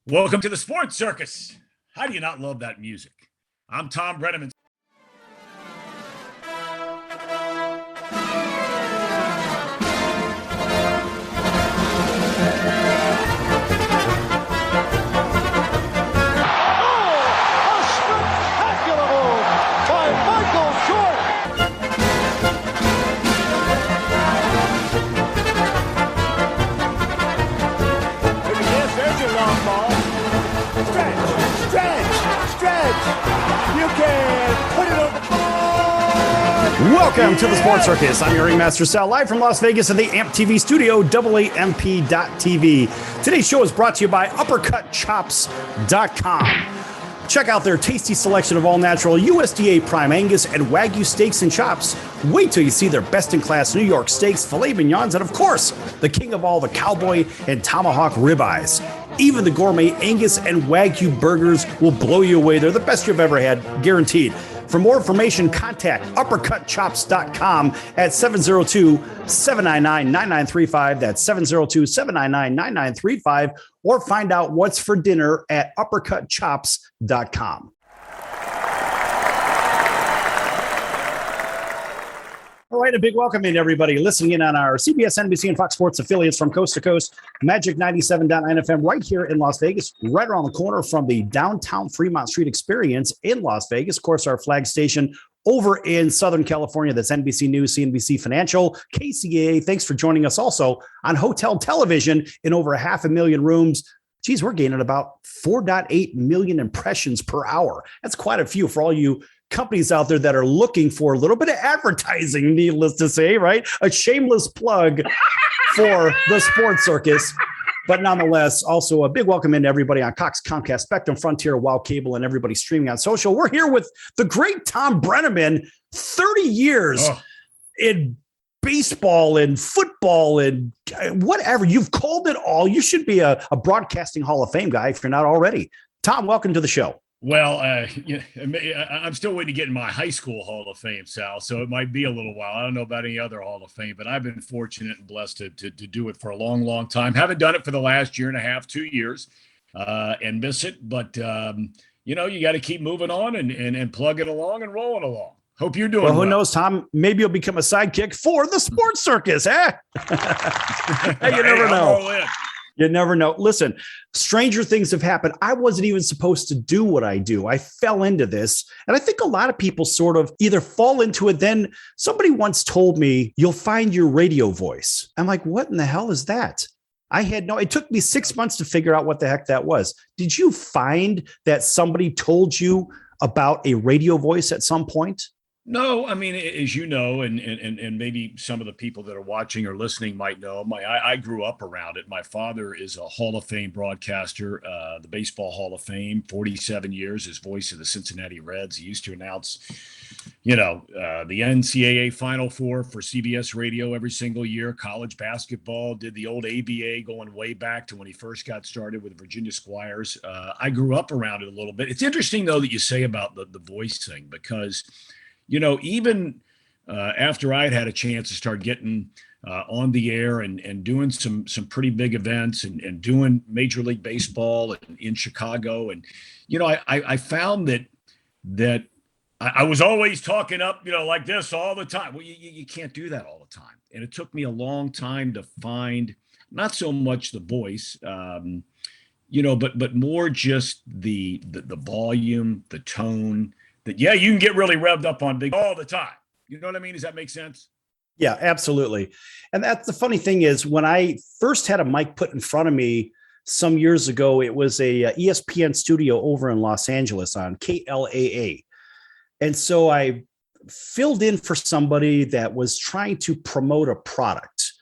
Welcome to the Sports Circus. How do you not love that music? I'm Thom Brennaman. Welcome to the Sports Circus. I'm your Ringmaster Sal, live from Las Vegas at the AMP TV studio, AAMP.TV. Today's show is brought to you by UppercutChops.com. Check out their tasty selection of all-natural USDA Prime Angus and Wagyu steaks and chops. Wait till you see their best-in-class New York steaks, filet mignons, and of course, the king of all, the cowboy and tomahawk ribeyes. Even the gourmet Angus and Wagyu burgers will blow you away. They're the best you've ever had, guaranteed. For more information, contact UppercutChops.com at 702-799-9935. That's 702-799-9935. Or find out what's for dinner at UppercutChops.com. All right, a big welcome in everybody listening in on our CBS, NBC, and Fox Sports affiliates from coast to coast. Magic 97.9 FM right here in Las Vegas, right around the corner from the downtown Fremont Street Experience in Las Vegas. Of course, our flag station over in Southern California, that's NBC News, CNBC Financial, KCAA. Thanks for joining us also on hotel television in over 500,000 rooms. Geez, we're gaining about 4.8 million impressions per hour. That's quite a few for all you companies out there that are looking for a little bit of advertising, needless to say, right? A shameless plug for the Sports Circus. But nonetheless, also a big welcome in to everybody on Cox, Comcast, Spectrum, Frontier, Wow Cable, and everybody streaming on social. We're here with the great Thom Brennaman, 30 years in baseball and football and whatever. You've called it all. You should be a broadcasting Hall of Fame guy if you're not already. Thom, welcome to the show. Well, I'm still waiting to get in my high school Hall of Fame, Sal, so it might be a little while. I don't know about any other Hall of Fame, but I've been fortunate and blessed to do it for a long, long time. Haven't done it for the last year and a half, 2 years, and miss it. But, you got to keep moving on and plugging along and rolling along. Hope you're doing well. Who knows, Thom? Maybe you'll become a sidekick for the Sports Circus, eh? You never know. You never know. Listen, stranger things have happened. I wasn't even supposed to do what I do. I fell into this. And I think a lot of people sort of either fall into it. Then somebody once told me, you'll find your radio voice. I'm like, what in the hell is that? It took me 6 months to figure out what the heck that was. Did you find that somebody told you about a radio voice at some point? No, I mean, as you know, and maybe some of the people that are watching or listening might know, I grew up around it. My father is a Hall of Fame broadcaster, the Baseball Hall of Fame, 47 years, his voice of the Cincinnati Reds. He used to announce, the NCAA Final Four for CBS Radio every single year. College basketball, did the old ABA going way back to when he first got started with Virginia Squires. I grew up around it a little bit. It's interesting, though, that you say about the voice thing, because even after I'd had a chance to start getting on the air and doing some pretty big events and doing Major League Baseball in Chicago. And, I found that I was always talking up, like this all the time. Well, you can't do that all the time. And it took me a long time to find not so much the voice, but more just the volume, the tone. That, you can get really revved up on big all the time. You know what I mean? Does that make sense? Yeah, absolutely. And that's the funny thing is when I first had a mic put in front of me some years ago, it was a ESPN studio over in Los Angeles on KLAA. And so I filled in for somebody that was trying to promote a product.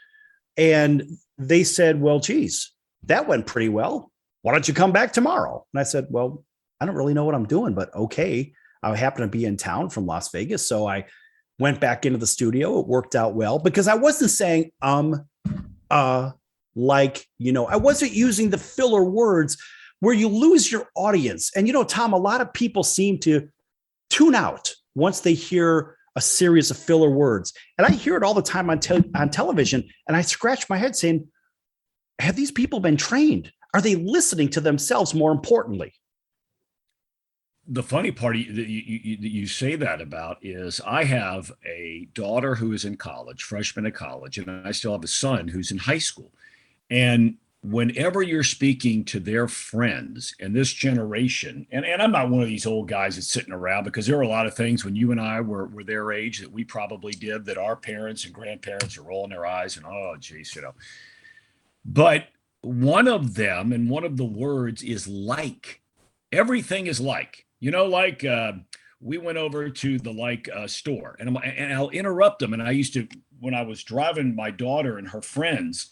And they said, well, geez, that went pretty well. Why don't you come back tomorrow? And I said, well, I don't really know what I'm doing, but okay. I happened to be in town from Las Vegas. So I went back into the studio. It worked out well because I wasn't saying, I wasn't using the filler words where you lose your audience. And, Thom, a lot of people seem to tune out once they hear a series of filler words. And I hear it all the time on television. And I scratch my head saying, have these people been trained? Are they listening to themselves more importantly? The funny part that you say that about is I have a daughter who is in college, freshman in college, and I still have a son who's in high school. And whenever you're speaking to their friends in this generation, and I'm not one of these old guys that's sitting around, because there are a lot of things when you and I were their age that we probably did that our parents and grandparents are rolling their eyes and, oh, geez, But one of them and one of the words is like. Everything is like. We went over to the store, and I'll interrupt them. And I used to, when I was driving my daughter and her friends,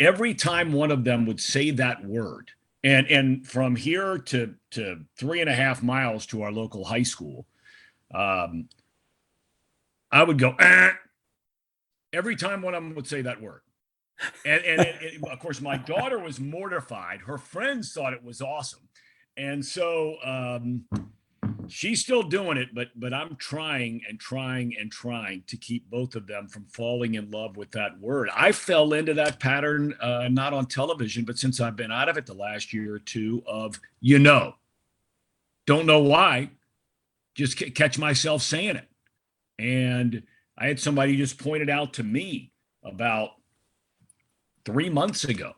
every time one of them would say that word, and from here to 3.5 miles to our local high school, I would go, every time one of them would say that word. And of course, my daughter was mortified. Her friends thought it was awesome. And so she's still doing it, but I'm trying to keep both of them from falling in love with that word. I fell into that pattern, not on television, but since I've been out of it the last year or two of, don't know why, just catch myself saying it. And I had somebody just pointed out to me about 3 months ago,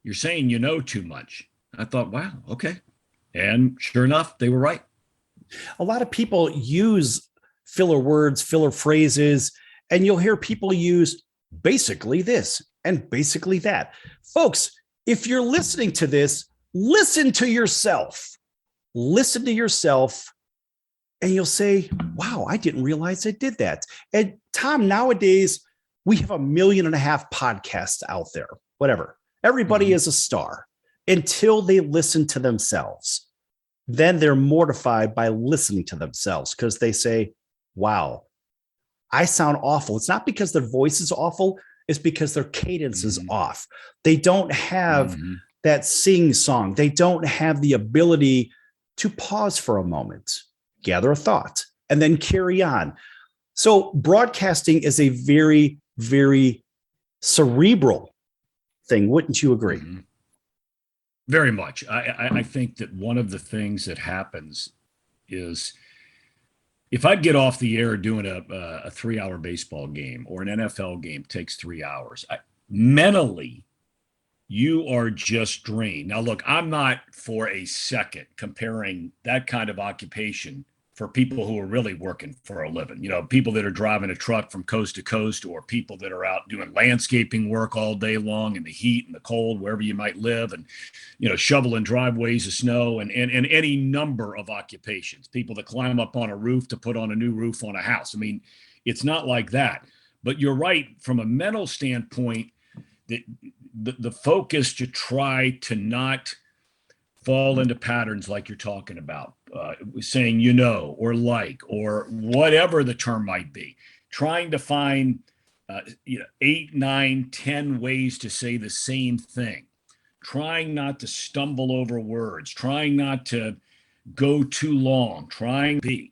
you're saying too much. I thought, wow, okay. And sure enough, they were right. A lot of people use filler words, filler phrases, and you'll hear people use basically this and basically that. Folks, if you're listening to this, listen to yourself. Listen to yourself, and you'll say, wow, I didn't realize I did that. And Thom, nowadays, we have 1.5 million podcasts out there, whatever. Everybody is a star until they listen to themselves. Then they're mortified by listening to themselves because they say, wow, I sound awful. It's not because their voice is awful. It's because their cadence is off. They don't have that sing song. They don't have the ability to pause for a moment, gather a thought, and then carry on. So broadcasting is a very, very cerebral thing. Wouldn't you agree? Very much. I think that one of the things that happens is if I'd get off the air doing a 3-hour baseball game or an NFL game takes 3 hours, mentally, you are just drained. Now, look, I'm not for a second comparing that kind of occupation for people who are really working for a living, people that are driving a truck from coast to coast, or people that are out doing landscaping work all day long in the heat and the cold, wherever you might live, and, shoveling driveways of snow, and any number of occupations, people that climb up on a roof to put on a new roof on a house. I mean, it's not like that, but you're right. From a mental standpoint, the focus to try to not fall into patterns like you're talking about, saying, or like, or whatever the term might be, trying to find 8, 9, 10 ways to say the same thing, trying not to stumble over words, trying not to go too long, trying to be.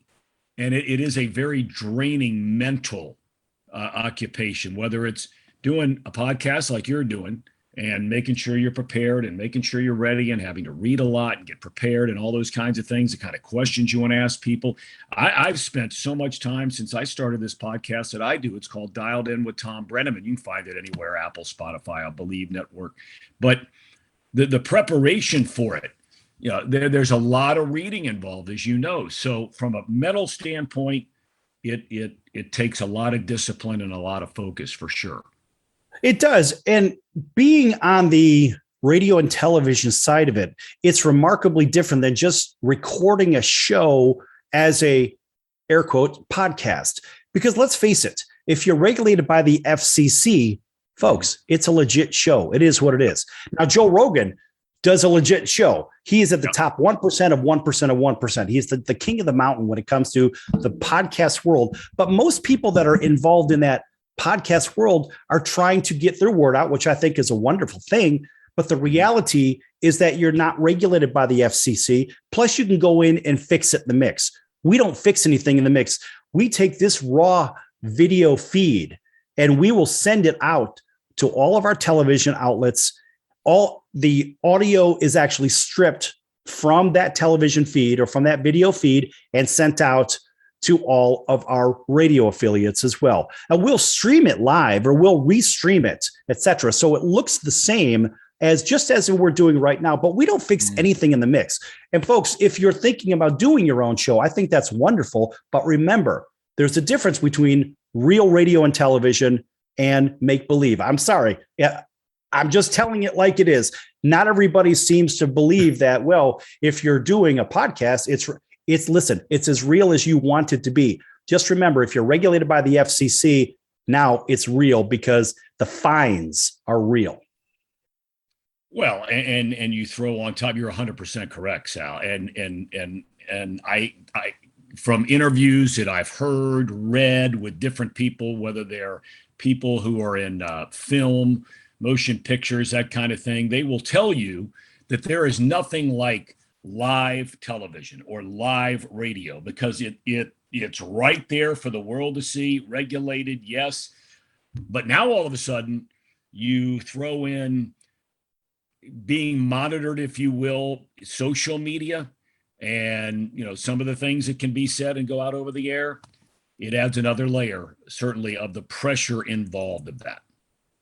And it is a very draining mental occupation, whether it's doing a podcast like you're doing, and making sure you're prepared and making sure you're ready and having to read a lot and get prepared and all those kinds of things, the kind of questions you want to ask people. I've spent so much time since I started this podcast that I do. It's called Dialed In with Thom Brennaman. You can find it anywhere, Apple, Spotify, I believe, network. But the preparation for it, there's a lot of reading involved, as you know. So from a mental standpoint, it takes a lot of discipline and a lot of focus for sure. It does. And being on the radio and television side of it, it's remarkably different than just recording a show as a, air quote, podcast. Because let's face it, if you're regulated by the FCC, folks, it's a legit show. It is what it is. Now, Joe Rogan does a legit show. He is at the top 1% of 1% of 1%. He's the king of the mountain when it comes to the podcast world. But most people that are involved in that podcast world are trying to get their word out, which I think is a wonderful thing. But the reality is that you're not regulated by the FCC. Plus, you can go in and fix it in the mix. We don't fix anything in the mix. We take this raw video feed and we will send it out to all of our television outlets all the audio is actually stripped from that television feed or from that video feed and sent out to all of our radio affiliates as well. And we'll stream it live or we'll restream it, etc. So it looks the same as just as we're doing right now, but we don't fix anything in the mix. And folks, if you're thinking about doing your own show, I think that's wonderful. But remember, there's a difference between real radio and television and make believe. I'm sorry. Yeah, I'm just telling it like it is. Not everybody seems to believe that, well, if you're doing a podcast, it's as real as you want it to be. Just remember, if you're regulated by the FCC, now it's real because the fines are real. Well, and you throw on top, you're 100% correct, Sal. And I from interviews that I've heard, read with different people, whether they're people who are in film, motion pictures, that kind of thing, they will tell you that there is nothing like live television or live radio because it's right there for the world to see, regulated, yes. But now all of a sudden you throw in being monitored, if you will, social media, and some of the things that can be said and go out over the air. It adds another layer, certainly, of the pressure involved of that.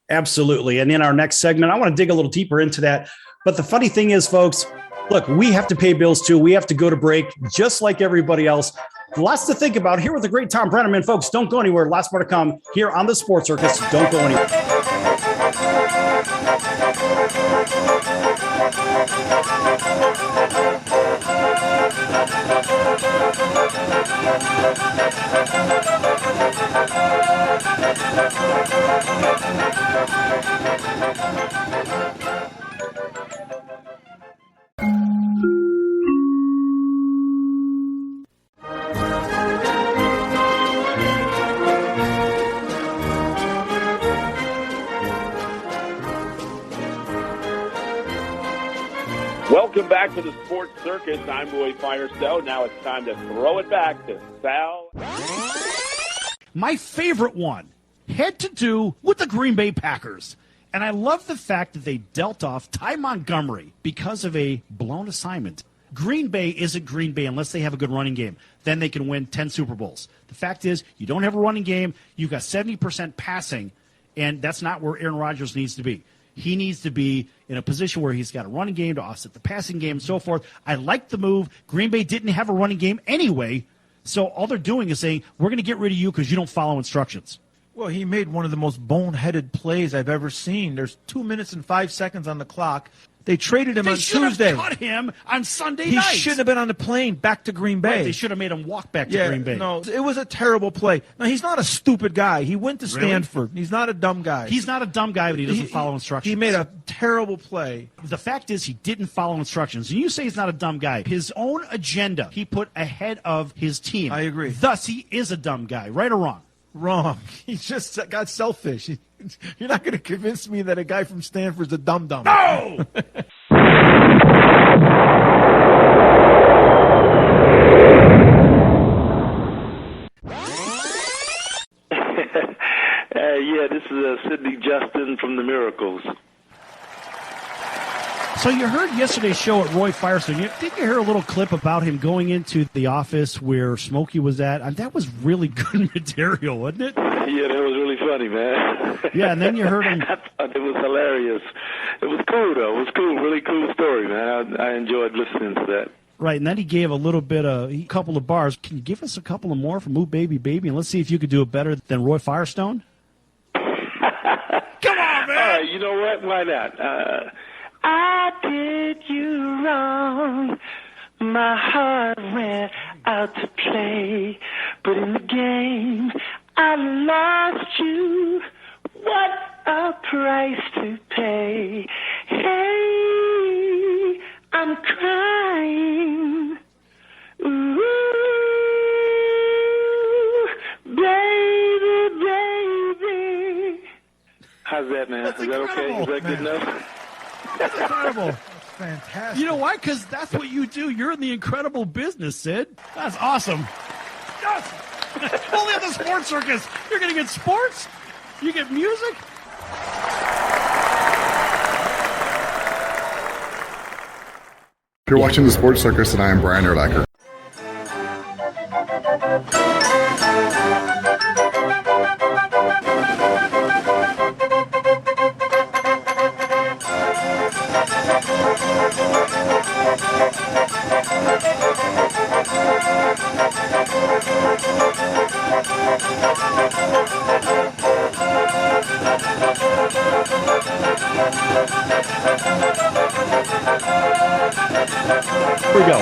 Absolutely. And in our next segment, I want to dig a little deeper into that. But the funny thing is, folks, look, we have to pay bills too. We have to go to break just like everybody else. Lots to think about here with the great Thom Brennaman. Folks, don't go anywhere. Lots more to come here on the Sports Circus. Don't go anywhere. Welcome back to the Sports Circus. I'm Roy Firestone. Now it's time to throw it back to Sal. My favorite one had to do with the Green Bay Packers. And I love the fact that they dealt off Ty Montgomery because of a blown assignment. Green Bay isn't Green Bay unless they have a good running game. Then they can win 10 Super Bowls. The fact is, you don't have a running game. You've got 70% passing, and that's not where Aaron Rodgers needs to be. He needs to be in a position where he's got a running game to offset the passing game and so forth. I like the move. Green Bay didn't have a running game anyway, so all they're doing is saying, we're going to get rid of you because you don't follow instructions. Well, he made one of the most boneheaded plays I've ever seen. There's 2 minutes and 5 seconds on the clock. They traded him on Tuesday. They should have cut him on Sunday night. He shouldn't have been on the plane back to Green Bay. Right, they should have made him walk back to Green Bay. No, it was a terrible play. Now, he's not a stupid guy. He went to Stanford. He's not a dumb guy. He's not a dumb guy, but he doesn't follow instructions. He made a terrible play. The fact is he didn't follow instructions. And you say he's not a dumb guy. His own agenda he put ahead of his team. I agree. Thus, he is a dumb guy, right or wrong? Wrong. He just got selfish. You're not going to convince me that a guy from Stanford's a dum-dum. No! Yeah, this is Sidney Justin from the Miracles. So you heard yesterday's show at Roy Firestone. Didn't you hear a little clip about him going into the office where Smokey was at? And that was really good material, wasn't it? Yeah, that was really funny, man. Yeah, and then you heard him. I thought it was hilarious. It was cool, though. It was cool. Really cool story, man. I enjoyed listening to that. Right, and then he gave a couple of bars. Can you give us a couple of more from Ooh Baby Baby? And let's see if you could do it better than Roy Firestone. Come on, man! All right, you know what? Why not? I did you wrong. My heart went out to play, but in the game I lost you. What a price to pay. Hey, I'm crying. Ooh, baby, baby. How's that, man? That's Is that okay? Is that good enough? That's incredible. That's fantastic. You know why? Because that's what you do. You're in the incredible business, Sid. That's awesome. Yes! Only at the Sports Circus. You're going to get sports. You get music. You're watching the Sports Circus, and I am Brian Erlacher. Here we go.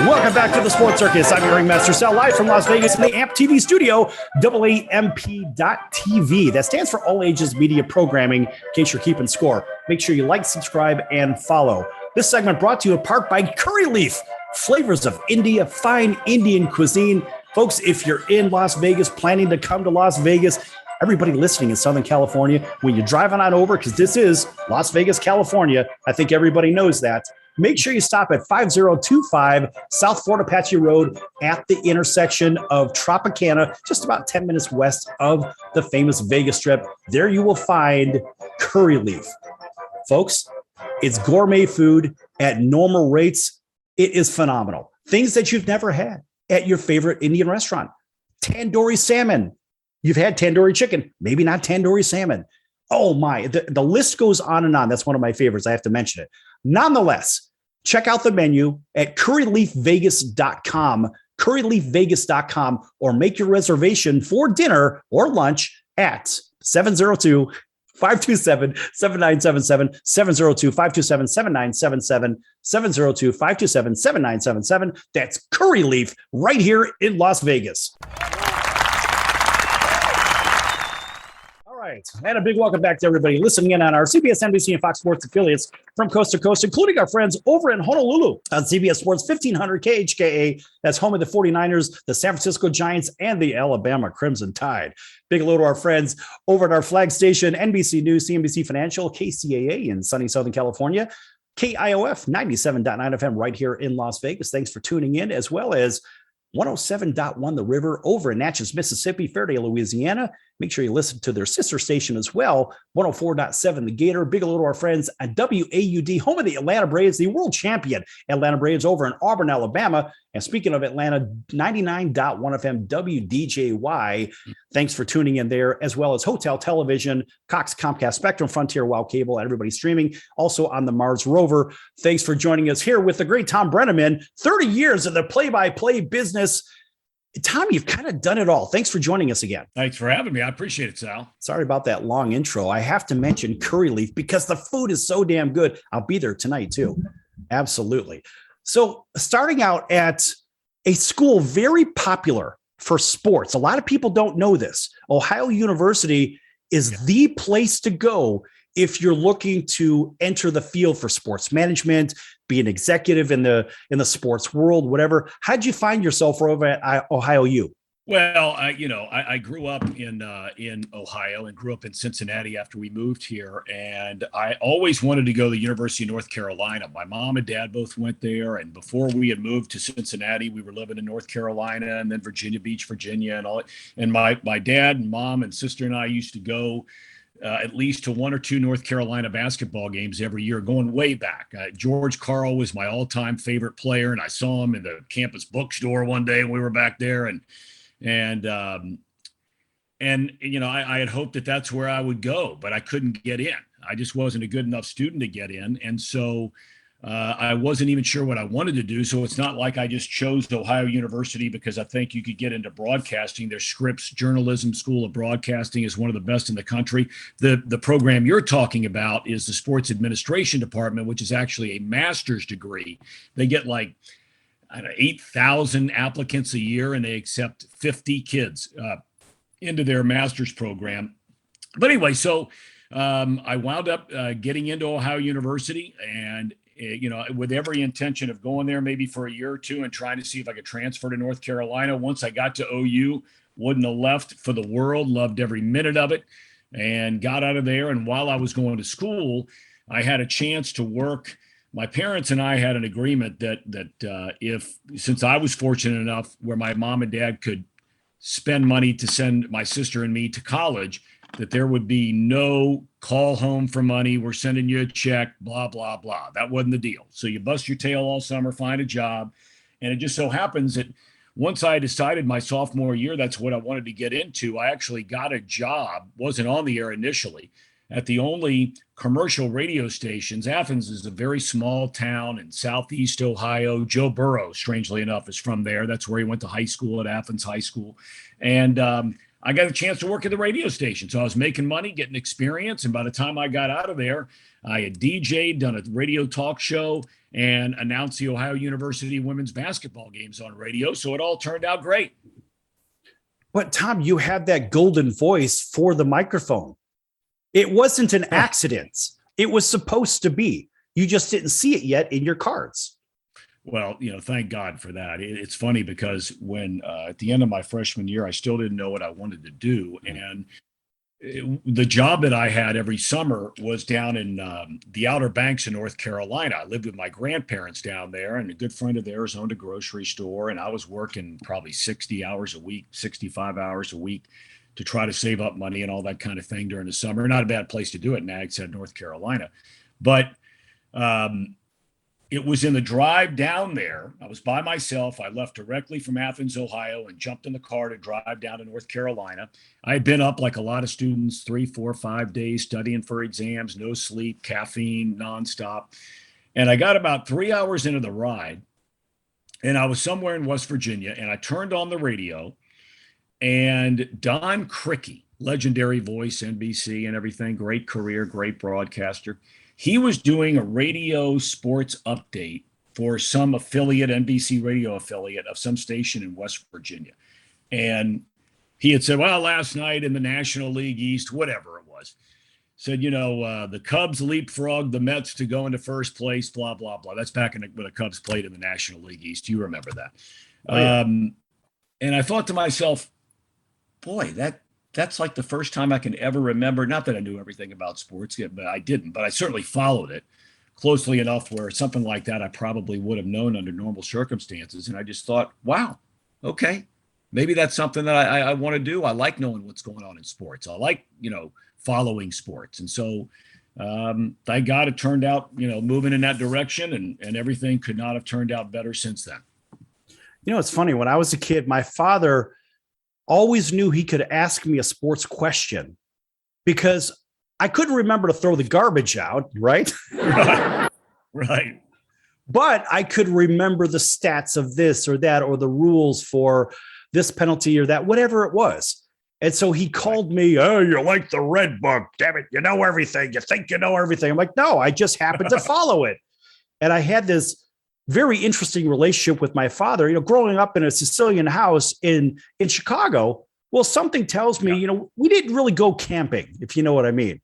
Welcome back to the Sports Circus. I'm your Ringmaster Sal, live from Las Vegas in the AMP TV studio, AAMP.TV. That stands for All Ages Media Programming, in case you're keeping score. Make sure you like, subscribe, and follow. This segment brought to you in part by Curry Leaf, flavors of India, fine Indian cuisine. Folks, if you're in Las Vegas, planning to come to Las Vegas, everybody listening in Southern California, when you're driving on over, because this is Las Vegas, California, I think everybody knows that. Make sure you stop at 5025 South Fort Apache Road at the intersection of Tropicana, just about 10 minutes west of the famous Vegas Strip. There you will find Curry Leaf. Folks, it's gourmet food at normal rates. It is phenomenal. Things that you've never had at your favorite Indian restaurant. Tandoori salmon. You've had tandoori chicken, maybe not tandoori salmon. Oh my, the list goes on and on. That's one of my favorites. I have to mention it. Nonetheless, check out the menu at curryleafvegas.com, curryleafvegas.com, or make your reservation for dinner or lunch at 702-527-7977, 702-527-7977, 702-527-7977. That's Curry Leaf right here in Las Vegas. Right. And a big welcome back to everybody listening in on our CBS, NBC, and Fox Sports affiliates from coast to coast, including our friends over in Honolulu on CBS Sports 1500 KHKA. That's home of the 49ers, the San Francisco Giants, and the Alabama Crimson Tide. Big hello to our friends over at our flag station, NBC News, CNBC Financial, KCAA in sunny Southern California, KIOF 97.9 FM right here in Las Vegas. Thanks for tuning in, as well as 107.1 The River over in Natchez, Mississippi, Fairdale, Louisiana. Make sure you listen to their sister station as well, 104.7 The Gator. Big hello to our friends at WAUD, home of the Atlanta Braves, the world champion Atlanta Braves over in Auburn, Alabama. And speaking of Atlanta, 99.1 FM WDJY. Thanks for tuning in there, as well as Hotel Television, Cox, Comcast, Spectrum, Frontier, Wow Cable, everybody streaming. Also on the Mars Rover. Thanks for joining us here with the great Thom Brennaman. 30 years in the play-by-play business. Thom, you've kind of done it all. Thanks for joining us again. Thanks for having me. I appreciate it, Sal. Sorry about that long intro. I have to mention Curry Leaf because the food is so damn good. I'll be there tonight too. Absolutely. So starting out at a school very popular for sports. A lot of people don't know this. Ohio University is the place to go if you're looking to enter the field for sports management, be an executive in the sports world, whatever. How'd you find yourself over at Ohio U? Well, I grew up in Ohio and grew up in Cincinnati after we moved here. And I always wanted to go to the University of North Carolina. My mom and dad both went there. And before we had moved to Cincinnati, we were living in North Carolina and then Virginia Beach, Virginia and all. And my dad and mom and sister and I used to go at least to one or two North Carolina basketball games every year, going way back. George Karl was my all-time favorite player, and I saw him in the campus bookstore one day when we were back there. And I had hoped that that's where I would go, but I couldn't get in. I just wasn't a good enough student to get in. And so I wasn't even sure what I wanted to do. So it's not like I just chose Ohio University because I think you could get into broadcasting. Their Scripps Journalism School of Broadcasting is one of the best in the country. The program you're talking about is the Sports Administration Department, which is actually a master's degree. They get like 8,000 applicants a year, and they accept 50 kids into their master's program. But anyway, so I wound up getting into Ohio University, and with every intention of going there maybe for a year or two and trying to see if I could transfer to North Carolina. Once I got to OU, wouldn't have left for the world, loved every minute of it, and got out of there. And while I was going to school, I had a chance to work. My parents and I had an agreement that since I was fortunate enough where my mom and dad could spend money to send my sister and me to college, that there would be no call home for money. We're sending you a check, blah, blah, blah. That wasn't the deal. So you bust your tail all summer, find a job. And it just so happens that once I decided my sophomore year, that's what I wanted to get into, I actually got a job, wasn't on the air initially, at the only commercial radio stations. Athens is a very small town in southeast Ohio. Joe Burrow, strangely enough, is from there. That's where he went to high school, at Athens High School. And I got a chance to work at the radio station. So I was making money, getting experience. And by the time I got out of there, I had DJ'd, done a radio talk show, and announced the Ohio University women's basketball games on radio. So it all turned out great. But Tom, you had that golden voice for the microphone. It wasn't an accident. It was supposed to be. You just didn't see it yet in your cards. Well, thank God for that. It's funny because when at the end of my freshman year, I still didn't know what I wanted to do. And the job that I had every summer was down in the Outer Banks in North Carolina. I lived with my grandparents down there, and a good friend of theirs owned a grocery store. And I was working probably 60 hours a week, 65 hours a week to try to save up money and all that kind of thing during the summer. Not a bad place to do it, Nags Head, North Carolina. But it was in the drive down there. I was by myself. I left directly from Athens, Ohio, and jumped in the car to drive down to North Carolina. I had been up like a lot of students, 3, 4, 5 days studying for exams, no sleep, caffeine, nonstop. And I got about 3 hours into the ride, and I was somewhere in West Virginia, and I turned on the radio, and Don Criqui, legendary voice, NBC and everything, great career, great broadcaster. He was doing a radio sports update for some affiliate, NBC radio affiliate of some station in West Virginia. And he had said, well, last night in the National League East, whatever it was, said, the Cubs leapfrogged the Mets to go into first place, blah, blah, blah. That's back when the Cubs played in the National League East. You remember that. Oh, yeah. And I thought to myself, boy, that's like the first time I can ever remember, not that I knew everything about sports yet, but I didn't, but I certainly followed it closely enough where something like that I probably would have known under normal circumstances. And I just thought, wow, okay, maybe that's something that I want to do. I like knowing what's going on in sports. I like, following sports. And so thank God it turned out, moving in that direction, and everything could not have turned out better since then. It's funny. When I was a kid, my father always knew he could ask me a sports question because I couldn't remember to throw the garbage out, right? Right. But I could remember the stats of this or that, or the rules for this penalty or that, whatever it was. And so he called me, oh, you're like the red book. Damn it. You know everything. You think you know everything. I'm like, no, I just happened to follow it. And I had this very interesting relationship with my father, growing up in a Sicilian house in Chicago. Well, something tells me, we didn't really go camping, if you know what I mean.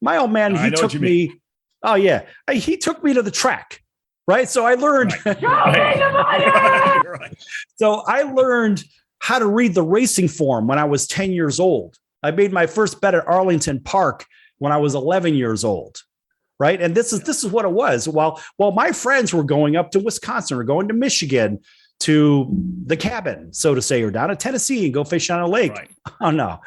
My old man, he took me. Oh yeah. He took me to the track. Right. So I learned. Right. So I learned how to read the racing form when I was 10 years old. I made my first bet at Arlington Park when I was 11 years old. Right. And this is what it was. While my friends were going up to Wisconsin or going to Michigan to the cabin, so to say, or down to Tennessee and go fish on a lake. Right. Oh, no.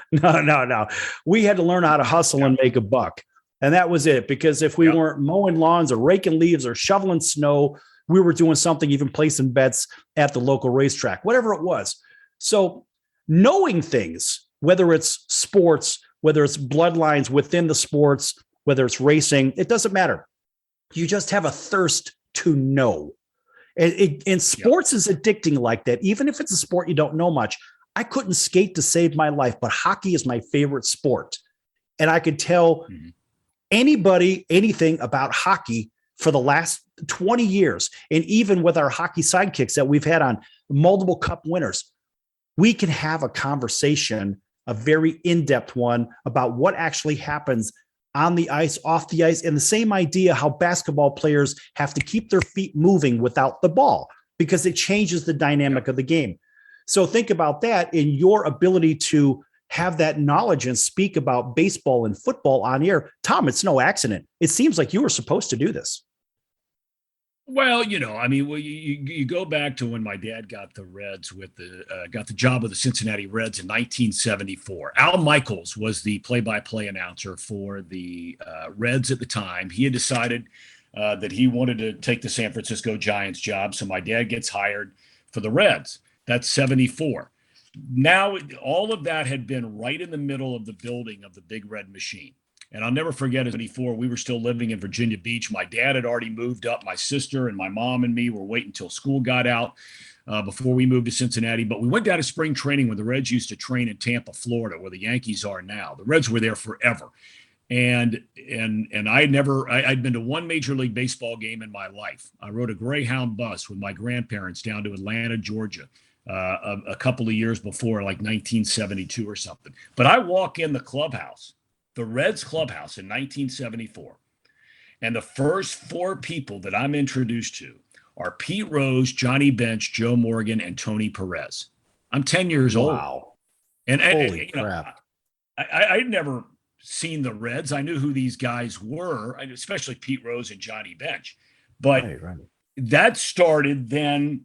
We had to learn how to hustle and make a buck. And that was it. Because if we weren't mowing lawns or raking leaves or shoveling snow, we were doing something, even placing bets at the local racetrack, whatever it was. So knowing things, whether it's sports, whether it's bloodlines within the sports, whether it's racing, it doesn't matter. You just have a thirst to know. And sports is addicting like that. Even if it's a sport you don't know much. I couldn't skate to save my life, but hockey is my favorite sport. And I could tell anybody anything about hockey for the last 20 years. And even with our hockey sidekicks that we've had on, multiple cup winners, we can have a conversation, a very in-depth one, about what actually happens on the ice, off the ice, and the same idea how basketball players have to keep their feet moving without the ball because it changes the dynamic of the game. So think about that in your ability to have that knowledge and speak about baseball and football on air. Tom, it's no accident. It seems like you were supposed to do this. Well, I mean, you go back to when my dad got the Reds got the job with the Cincinnati Reds in 1974. Al Michaels was the play-by-play announcer for the Reds at the time. He had decided that he wanted to take the San Francisco Giants job, so my dad gets hired for the Reds. That's 74. Now, all of that had been right in the middle of the building of the Big Red Machine. And I'll never forget, in 74, we were still living in Virginia Beach. My dad had already moved up. My sister and my mom and me were waiting until school got out before we moved to Cincinnati. But we went down to spring training when the Reds used to train in Tampa, Florida, where the Yankees are now. The Reds were there forever. And I'd been to one Major League Baseball game in my life. I rode a Greyhound bus with my grandparents down to Atlanta, Georgia, a couple of years before, like 1972 or something. But I walk in the clubhouse, the Reds clubhouse in 1974. And the first four people that I'm introduced to are Pete Rose, Johnny Bench, Joe Morgan, and Tony Perez. I'm 10 years old. Wow. And holy crap. I'd never seen the Reds. I knew who these guys were, especially Pete Rose and Johnny Bench. But right. That started then,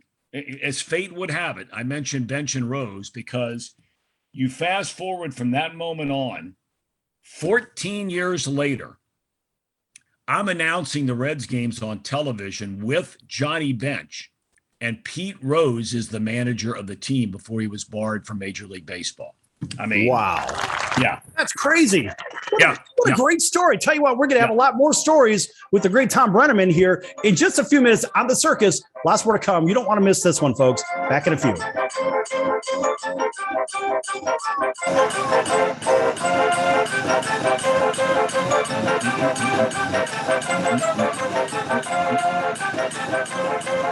as fate would have it. I mentioned Bench and Rose because you fast forward from that moment on, 14 years later, I'm announcing the Reds games on television with Johnny Bench, and Pete Rose is the manager of the team before he was barred from Major League Baseball. I mean, wow. Yeah. That's crazy. What a great story. Tell you what, we're going to have a lot more stories with the great Thom Brennaman here in just a few minutes on the Circus. Lots more to come. You don't want to miss this one, folks. Back in a few.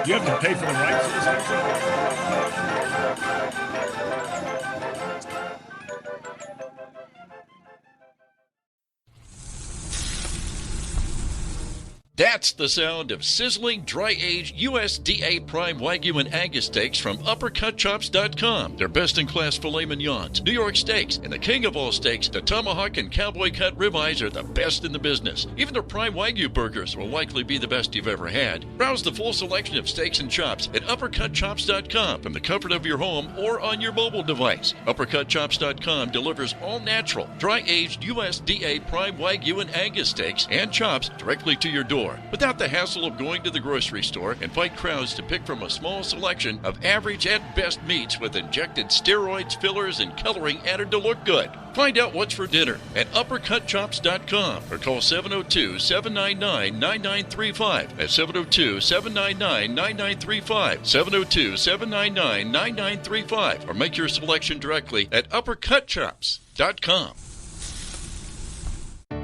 You have to pay for the rights to this music? That's the sound of sizzling, dry-aged USDA Prime Wagyu and Angus steaks from UppercutChops.com. Their best-in-class filet mignons, New York steaks, and the king of all steaks, the tomahawk and cowboy cut ribeyes are the best in the business. Even their Prime Wagyu burgers will likely be the best you've ever had. Browse the full selection of steaks and chops at UppercutChops.com from the comfort of your home or on your mobile device. UppercutChops.com delivers all-natural, dry-aged USDA Prime Wagyu and Angus steaks and chops directly to your door, without the hassle of going to the grocery store and fight crowds to pick from a small selection of average at best meats with injected steroids, fillers, and coloring added to look good. Find out what's for dinner at UppercutChops.com or call 702-799-9935. That's 702-799-9935. 702-799-9935. Or make your selection directly at UppercutChops.com.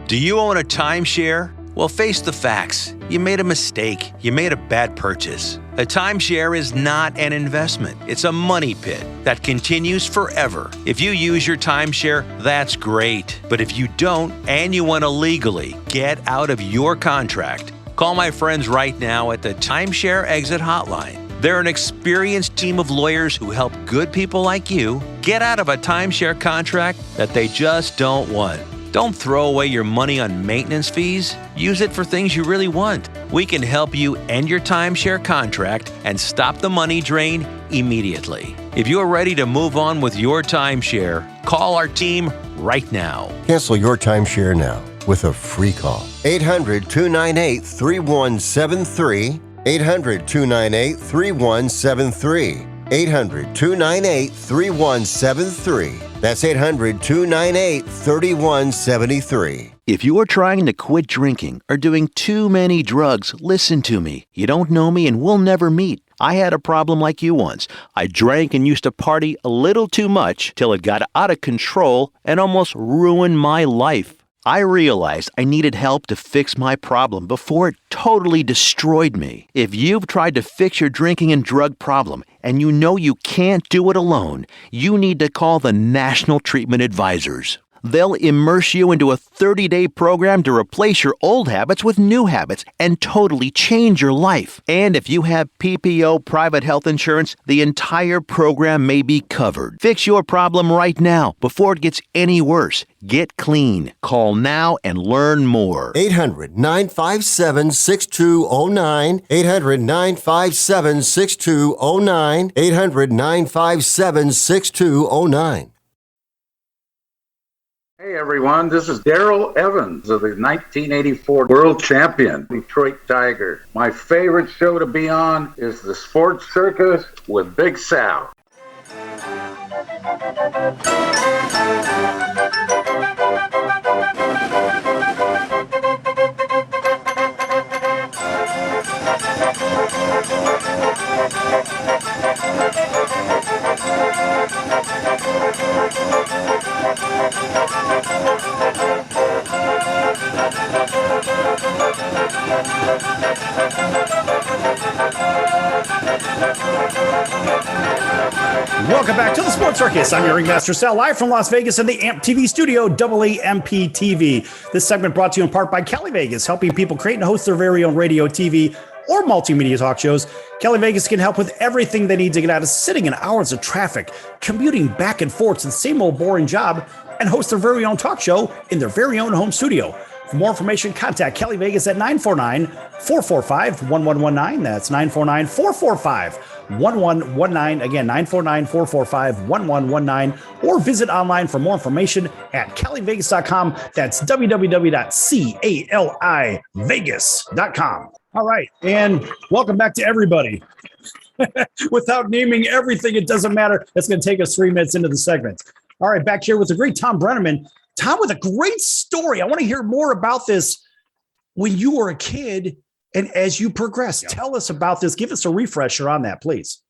Do you own a timeshare? Well, face the facts. You made a mistake. You made a bad purchase. A timeshare is not an investment. It's a money pit that continues forever. If you use your timeshare, that's great. But if you don't and you want to legally get out of your contract, call my friends right now at the Timeshare Exit Hotline. They're an experienced team of lawyers who help good people like you get out of a timeshare contract that they just don't want. Don't throw away your money on maintenance fees. Use it for things you really want. We can help you end your timeshare contract and stop the money drain immediately. If you're ready to move on with your timeshare, call our team right now. Cancel your timeshare now with a free call. 800-298-3173. 800-298-3173. 800-298-3173. That's 800-298-3173. If you are trying to quit drinking or doing too many drugs, listen to me. You don't know me and we'll never meet. I had a problem like you once. I drank and used to party a little too much till it got out of control and almost ruined my life. I realized I needed help to fix my problem before it totally destroyed me. If you've tried to fix your drinking and drug problem and you know you can't do it alone, you need to call the National Treatment Advisors. They'll immerse you into a 30-day program to replace your old habits with new habits and totally change your life. And if you have PPO private health insurance, the entire program may be covered. Fix your problem right now before it gets any worse. Get clean. Call now and learn more. 800-957-6209. 800-957-6209. 800-957-6209. Hey everyone, this is Darrell Evans of the 1984 World Champion Detroit Tigers. My favorite show to be on is the Sports Circus with Big Sal. Welcome back to the Sports Circus. I'm your Ringmaster Sal, live from Las Vegas in the AMP TV studio, AAMP TV. This segment brought to you in part by Cali Vegas, helping people create and host their very own radio, TV, or multimedia talk shows. Cali Vegas can help with everything they need to get out of sitting in hours of traffic, commuting back and forth to the same old boring job, and host their very own talk show in their very own home studio. For more information, contact Cali Vegas at 949-445-1119. That's 949-445-1119. Again, 949-445-1119. Or visit online for more information at calivegas.com. That's www.calivegas.com. All right, and welcome back to everybody. Without naming everything, it doesn't matter. It's going to take us 3 minutes into the segment. All right, back here with the great Thom Brennaman. Thom, with a great story. I want to hear more about this when you were a kid and as you progressed. Yeah. Tell us about this. Give us a refresher on that, please.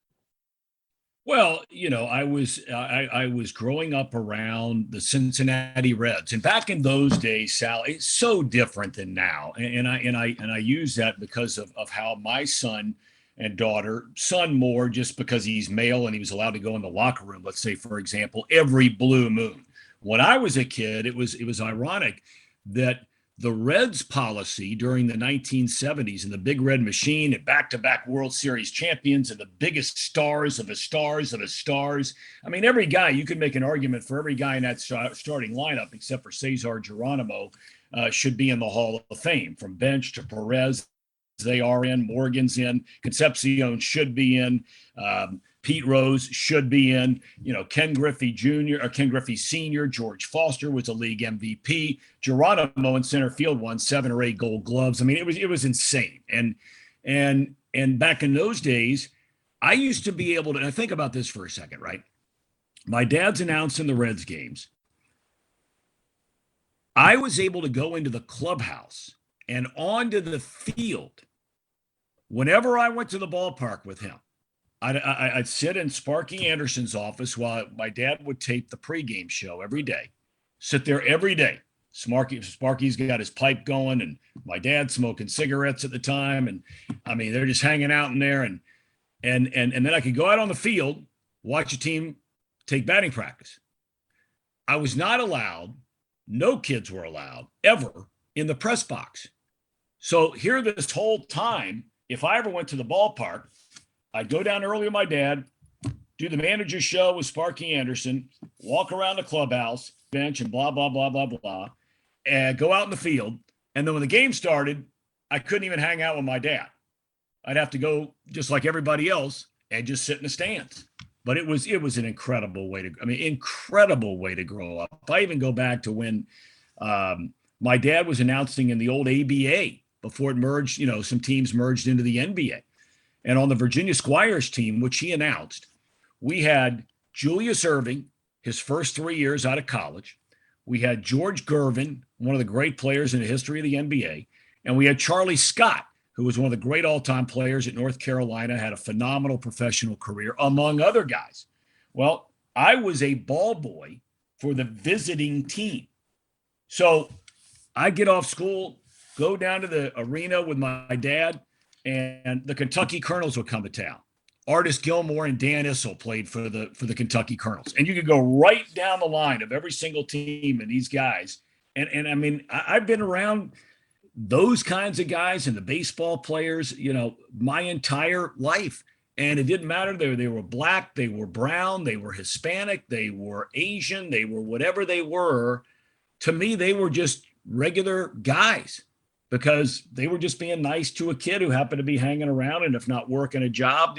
Well, I was growing up around the Cincinnati Reds, and back in those days, Sal, it's so different than now. And I use that because of how my son and daughter, son more just because he's male and he was allowed to go in the locker room, let's say, for example, every blue moon. When I was a kid, it was ironic that the Reds policy during the 1970s and the Big Red Machine and back-to-back World Series champions and the biggest stars of the stars of the stars. I mean, every guy, you could make an argument for every guy in that starting lineup, except for Cesar Geronimo, should be in the Hall of Fame. From Bench to Perez, they are in. Morgan's in. Concepcion should be in. Pete Rose should be in, Ken Griffey Jr. or Ken Griffey Sr., George Foster was a league MVP. Geronimo in center field won 7 or 8 Gold Gloves. I mean, it was insane. And back in those days, I used to be able to, and I think about this for a second, right? My dad's announcing the Reds games. I was able to go into the clubhouse and onto the field whenever I went to the ballpark with him. I'd sit in Sparky Anderson's office while my dad would tape the pregame show every day. Sit there every day. Sparky's got his pipe going, and my dad's smoking cigarettes at the time, and I mean they're just hanging out in there, and then I could go out on the field, watch a team take batting practice. I was not allowed. No kids were allowed ever in the press box. So here, this whole time, if I ever went to the ballpark, I'd go down early with my dad, do the manager's show with Sparky Anderson, walk around the clubhouse, bench, and blah, blah, blah, blah, blah, and go out in the field. And then when the game started, I couldn't even hang out with my dad. I'd have to go just like everybody else and just sit in the stands. But it was an incredible way to grow up. I even go back to when my dad was announcing in the old ABA before it merged, some teams merged into the NBA. And on the Virginia Squires team, which he announced, we had Julius Erving, his first 3 years out of college. We had George Gervin, one of the great players in the history of the NBA. And we had Charlie Scott, who was one of the great all-time players at North Carolina, had a phenomenal professional career, among other guys. Well, I was a ball boy for the visiting team. So I get off school, go down to the arena with my dad, and the Kentucky Colonels would come to town. Artis Gilmore and Dan Issel played for the Kentucky Colonels. And you could go right down the line of every single team and these guys. And I mean, I've been around those kinds of guys and the baseball players, my entire life. And it didn't matter. They were black, they were brown, they were Hispanic, they were Asian, they were whatever they were. To me, they were just regular guys because they were just being nice to a kid who happened to be hanging around. And if not working a job,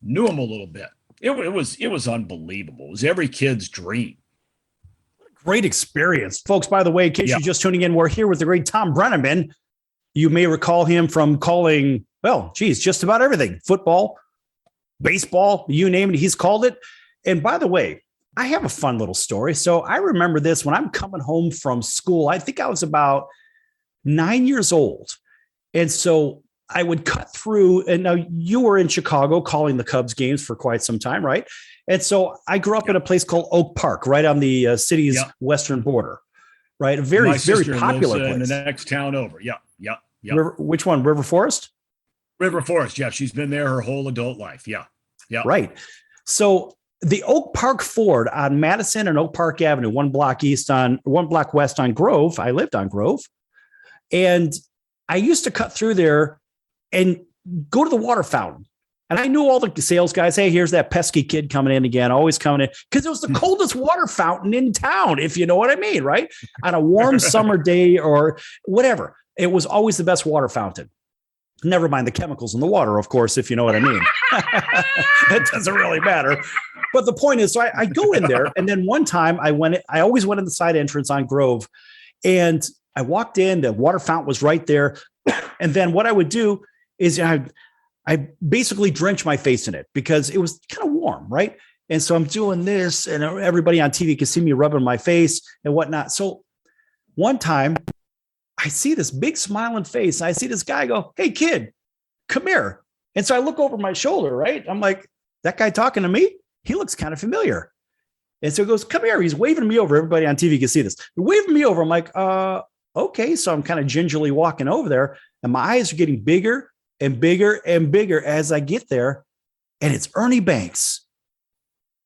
knew him a little bit. It was unbelievable. It was every kid's dream. Great experience. Folks, by the way, in case you're just tuning in, we're here with the great Thom Brennaman. You may recall him from calling, just about everything. Football, baseball, you name it, he's called it. And by the way, I have a fun little story. So I remember this when I'm coming home from school. I think I was about 9 years old. And so I would cut through, and now you were in Chicago calling the Cubs games for quite some time, right? And so I grew up in a place called Oak Park, right on the city's western border, right? A very, very popular place. In the next town over. Yeah. Which one? River Forest? River Forest, yeah. She's been there her whole adult life. Yeah. Right. So the Oak Park Ford on Madison and Oak Park Avenue, one block west on Grove. I lived on Grove. And I used to cut through there and go to the water fountain. And I knew all the sales guys. Hey, here's that pesky kid coming in again, always coming in. Because it was the coldest water fountain in town, if you know what I mean, right? On a warm summer day or whatever. It was always the best water fountain. Never mind the chemicals in the water, of course, if you know what I mean. That doesn't really matter. But the point is, so I go in there. And then one time I always went in the side entrance on Grove. And I walked in, the water fountain was right there. And then what I would do is I basically drenched my face in it because it was kind of warm, right? And so I'm doing this and everybody on TV can see me rubbing my face and whatnot. So one time I see this big smiling face. I see this guy go, hey, kid, come here. And so I look over my shoulder, right? I'm like, that guy talking to me? He looks kind of familiar. And so he goes, come here. He's waving me over. Everybody on TV can see this. He's waving me over. I'm like, okay. So I'm kind of gingerly walking over there and my eyes are getting bigger and bigger and bigger as I get there. And it's Ernie Banks.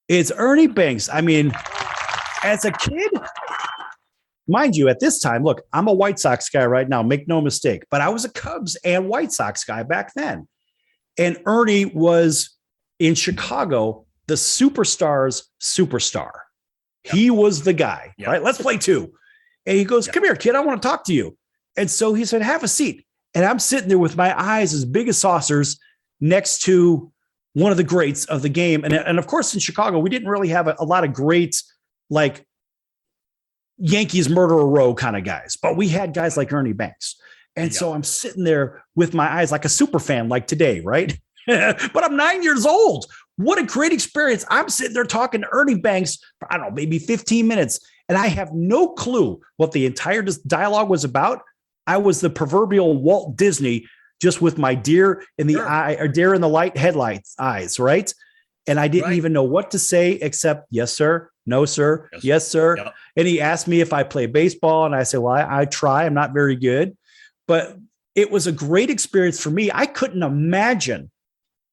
It's Ernie Banks. I mean, as a kid, mind you, at this time, look, I'm a White Sox guy right now, make no mistake, but I was a Cubs and White Sox guy back then. And Ernie was in Chicago, the superstar's superstar. He was the guy, right? Let's play two. And he goes, come here, kid, I want to talk to you. And so he said, have a seat. And I'm sitting there with my eyes as big as saucers next to one of the greats of the game. And of course, in Chicago, we didn't really have a lot of greats like Yankees murderer row kind of guys, but we had guys like Ernie Banks. And so I'm sitting there with my eyes like a super fan like today, right? But I'm 9 years old. What a great experience. I'm sitting there talking to Ernie Banks for, I don't know, maybe 15 minutes. And I have no clue what the entire dialogue was about. I was the proverbial Walt Disney, just with my deer in the eye or deer in the light headlights eyes, right? And I didn't even know what to say except yes, sir, no, sir, yes, sir. Yep. And he asked me if I play baseball. And I said, well, I try. I'm not very good. But it was a great experience for me. I couldn't imagine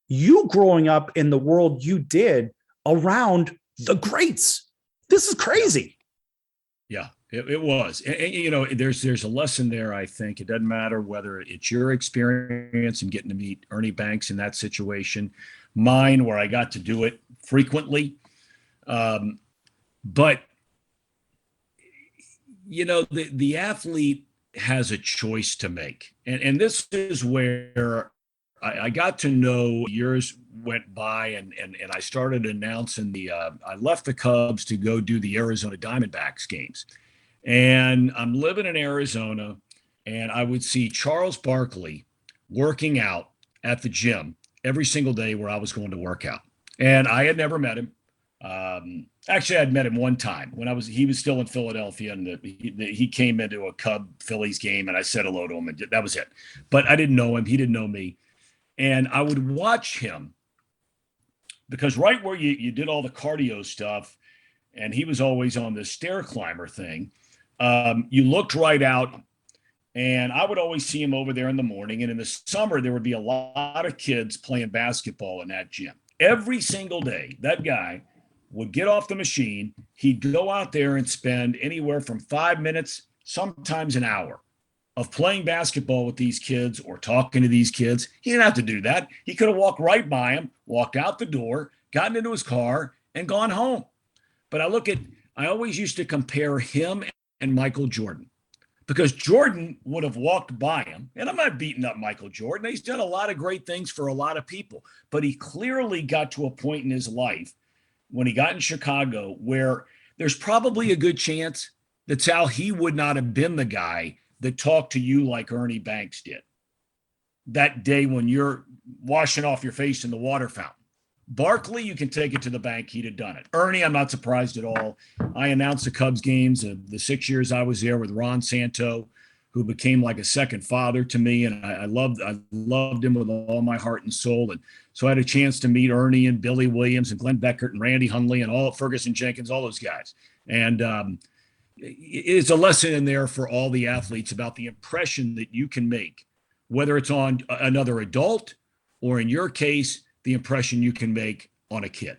you growing up in the world you did around the greats. This is crazy. Yeah, it was. And, there's a lesson there, I think. It doesn't matter whether it's your experience and getting to meet Ernie Banks in that situation, mine, where I got to do it frequently. But, the athlete has a choice to make. And this is where I got to know, years went by and I started announcing I left the Cubs to go do the Arizona Diamondbacks games. And I'm living in Arizona and I would see Charles Barkley working out at the gym every single day where I was going to work out. And I had never met him. Actually, I'd met him one time when he was still in Philadelphia and he came into a Cub-Phillies game and I said hello to him and that was it. But I didn't know him. He didn't know me. And I would watch him because right where you did all the cardio stuff and he was always on this stair climber thing, you looked right out And I would always see him over there in the morning. And in the summer, there would be a lot of kids playing basketball in that gym. Every single day, that guy would get off the machine. He'd go out there and spend anywhere from 5 minutes, sometimes an hour, of playing basketball with these kids or talking to these kids. He didn't have to do that. He could have walked right by them, walked out the door, gotten into his car, and gone home. But I always used to compare him and Michael Jordan, because Jordan would have walked by him. And I'm not beating up Michael Jordan. He's done a lot of great things for a lot of people. But he clearly got to a point in his life when he got in Chicago where there's probably a good chance that, Sal, he would not have been the guy that talked to you like Ernie Banks did that day when you're washing off your face in the water fountain. Barkley, you can take it to the bank. He'd have done it. Ernie, I'm not surprised at all. I announced the Cubs games the 6 years I was there with Ron Santo, who became like a second father to me. And I loved him with all my heart and soul. And so I had a chance to meet Ernie and Billy Williams and Glenn Beckert and Randy Hundley and all Ferguson Jenkins, all those guys. And it's a lesson in there for all the athletes about the impression that you can make, whether it's on another adult or, in your case, the impression you can make on a kid.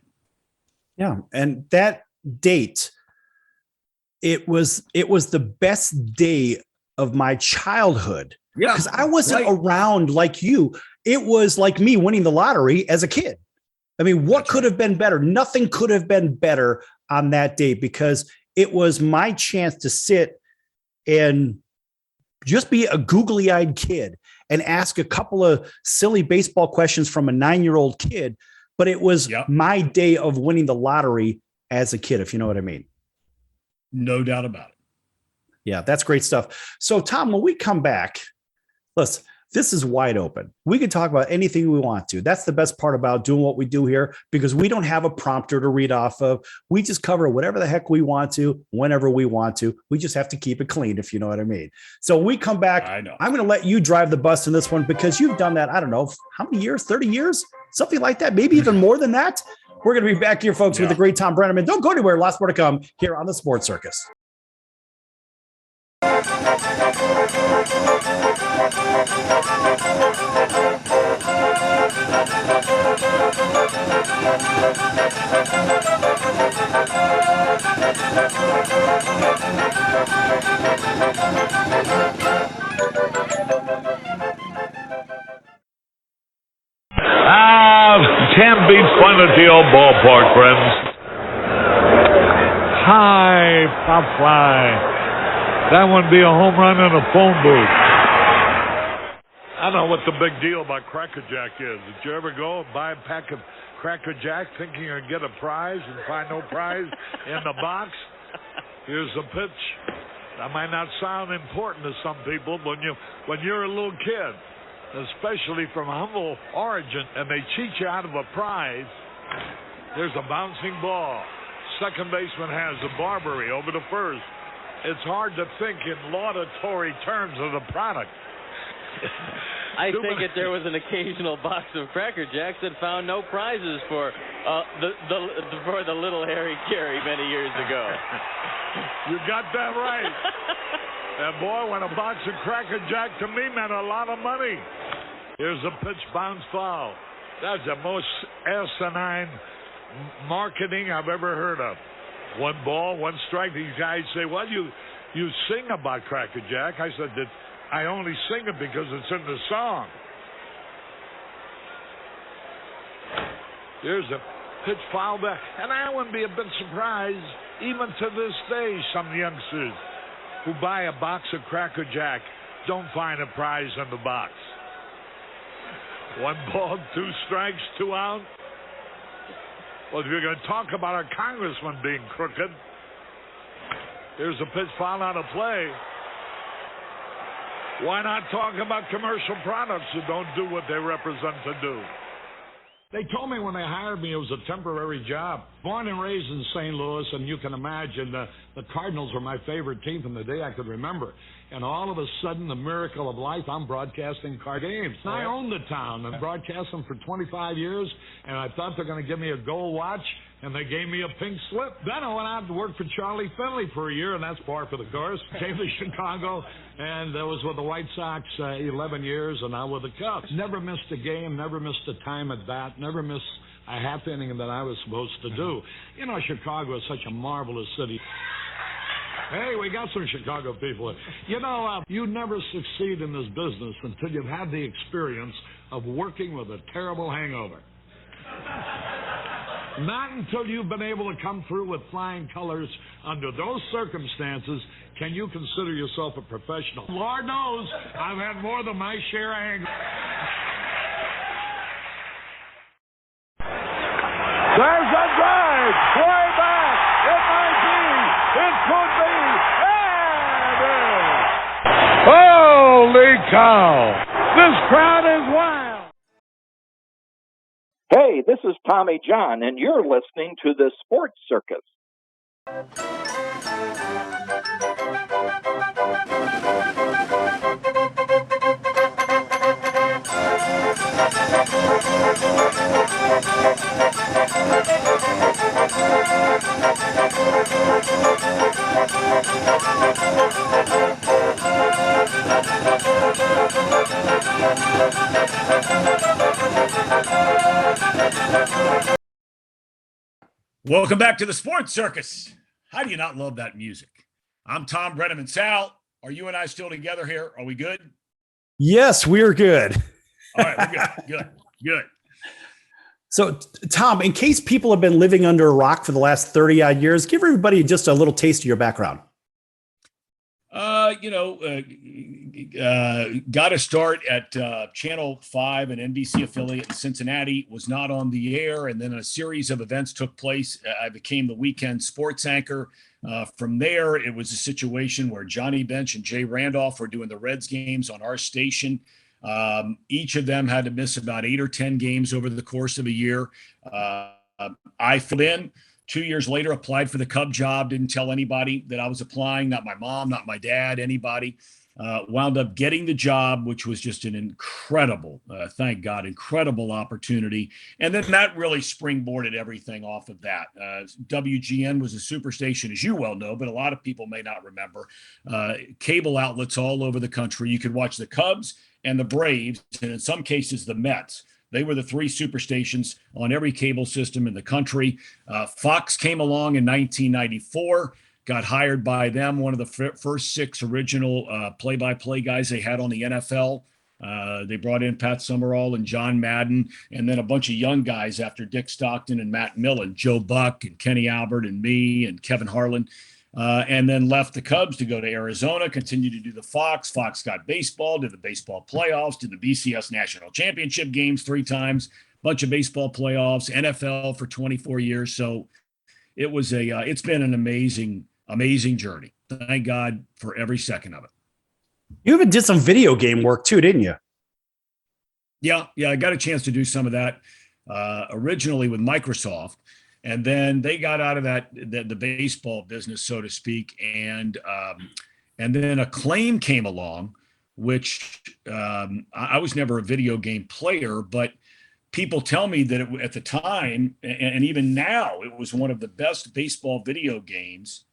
Yeah. And that date, it was the best day of my childhood. Yeah. Because I wasn't around like you. It was like me winning the lottery as a kid. I mean, what could have been better? Nothing could have been better on that day, because it was my chance to sit and just be a googly-eyed kid and ask a couple of silly baseball questions from a 9-year-old kid. But it was my day of winning the lottery as a kid, if you know what I mean. No doubt about it. Yeah, that's great stuff. So, Tom, when we come back, listen, this is wide open. We can talk about anything we want to. That's the best part about doing what we do here, because we don't have a prompter to read off of. We just cover whatever the heck we want to, whenever we want to. We just have to keep it clean, if you know what I mean. So we come back. I'm going to let you drive the bus in this one, because you've done that, I don't know, how many years? 30 years? Something like that, maybe even more than that. We're going to be back here, folks, with the great Thom Brennaman. Don't go anywhere. Lots more to come here on the Sports Circus. Can't beat fun at the old ballpark, friends. High pop fly. That would be a home run in a phone booth. I don't know what the big deal about Cracker Jack is. Did you ever go and buy a pack of Cracker Jack thinking you're going to get a prize and find no prize in the box? Here's the pitch. That might not sound important to some people, but when you're a little kid, especially from humble origin, and they cheat you out of a prize. There's a bouncing ball. Second baseman has a Barbary over to first. It's hard to think in laudatory terms of the product. I think if there was an occasional box of Cracker Jacks that found no prizes for the little Harry Carey many years ago. You got that right. And boy, when a box of Cracker Jack to me meant a lot of money. Here's a pitch, bounce foul. That's the most asinine marketing I've ever heard of. 1 ball, 1 strike. These guys say, well, you sing about Cracker Jack. I said that I only sing it because it's in the song. Here's a pitch, foul back. And I wouldn't be a bit surprised, even to this day, some youngsters who buy a box of Cracker Jack don't find a prize in the box. 1 ball, 2 strikes, 2 out. Well, if you're going to talk about our congressman being crooked, here's a pitch, foul out of play. Why not talk about commercial products that don't do what they represent to do? They told me when they hired me it was a temporary job. Born and raised in St. Louis, and you can imagine the Cardinals were my favorite team from the day I could remember. And all of a sudden, the miracle of life, I'm broadcasting Card games. And I own the town and broadcast them for 25 years, and I thought they're going to give me a gold watch, and they gave me a pink slip. Then I went out to work for Charlie Finley for a year, and that's par for the course. Came to Chicago, and I was with the White Sox 11 years, and now with the Cubs. Never missed a game, never missed a time at bat, never missed a half inning that I was supposed to do. You know, Chicago is such a marvelous city. Hey, we got some Chicago people. You know, you never succeed in this business until you've had the experience of working with a terrible hangover. Not until you've been able to come through with flying colors under those circumstances can you consider yourself a professional. Lord knows, I've had more than my share of hangovers. There's a drive, way back, it might be, it could be, and it is. Holy cow, this crowd is wild. Hey, this is Tommy John, and you're listening to the Sports Circus. Welcome back to the Sports Circus. How do you not love that music? I'm Thom Brennaman. Sal, are you and I still together here? Are we good? Yes, we're good. All right, we're good. So, Tom, in case people have been living under a rock for the last 30 odd years, give everybody just a little taste of your background. Got to start at Channel 5, an NBC affiliate in Cincinnati, was not on the air, and then a series of events took place. I became the weekend sports anchor. From there, it was a situation where Johnny Bench and Jay Randolph were doing the Reds games on our station. Each of them had to miss about 8 or 10 games over the course of a year. I filled in. 2 years later, applied for the Cub job, didn't tell anybody that I was applying, not my mom, not my dad, anybody. Wound up getting the job, which was just an incredible, thank God, incredible opportunity. And then that really springboarded everything off of that. WGN was a superstation, as you well know, but a lot of people may not remember. Cable outlets all over the country. You could watch the Cubs and the Braves, and in some cases, the Mets. They were the three superstations on every cable system in the country. Fox came along in 1994, got hired by them, one of the first 6 original play-by-play guys they had on the NFL. They brought in Pat Summerall and John Madden, and then a bunch of young guys after Dick Stockton and Matt Millen, Joe Buck and Kenny Albert and me and Kevin Harlan. And then left the Cubs to go to Arizona, continued to do the Fox. Fox got baseball, did the baseball playoffs, did the BCS National Championship games 3 times, bunch of baseball playoffs, NFL for 24 years. So it was it's been an amazing journey. Thank God for every second of it. You even did some video game work too, didn't you? Yeah. I got a chance to do some of that originally with Microsoft. And then they got out of the baseball business, so to speak. And then Acclaim came along, which I was never a video game player, but people tell me that at the time, and even now, it was one of the best baseball video games